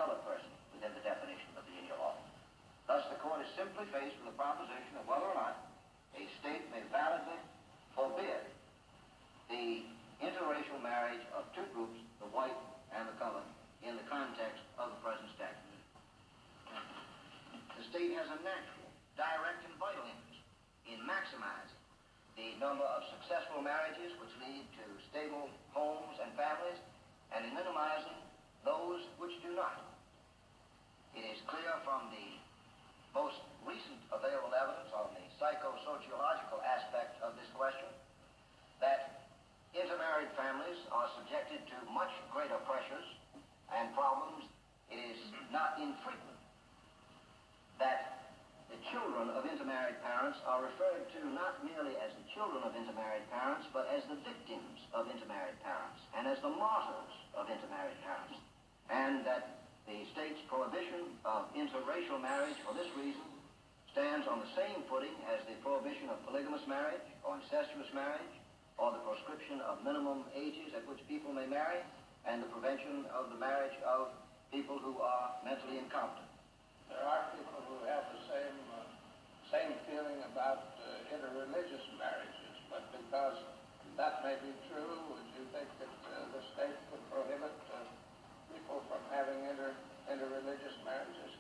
colored person within the definition of the Virginia law. Thus, the court is simply faced with the proposition of whether or not a state may validly forbid the interracial marriage of two groups, the white and the colored, in the context of the present statute. The state has a natural, direct, and vital interest in maximizing the number of successful marriages which lead to stable homes and families, and in minimizing those which do not. It is clear from the most recent available evidence on the psychosociological aspect of this question that intermarried families are subjected to much greater pressures and problems. It is not infrequent that the children of intermarried parents are referred to not merely as the children of intermarried parents, but as the victims of intermarried parents and as the martyrs of intermarried parents. And that the state's prohibition of interracial marriage for this reason stands on the same footing as the prohibition of polygamous marriage or incestuous marriage, or the proscription of minimum ages at which people may marry, and the prevention of the marriage of people who are mentally incompetent. There are people who have the same feeling about interreligious marriages, but because that may be true, would you think that the state could prohibit people from having interreligious marriages?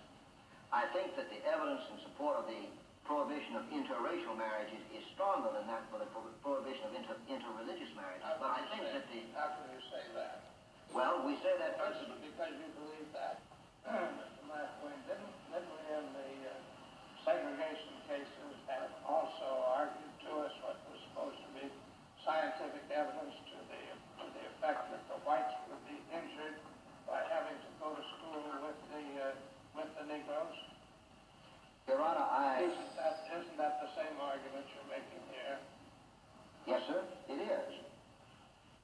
I think that the evidence in support of the prohibition of interracial marriages is stronger than that for the prohibition of interreligious marriages. How can you say that? Well, we say that because you believe that.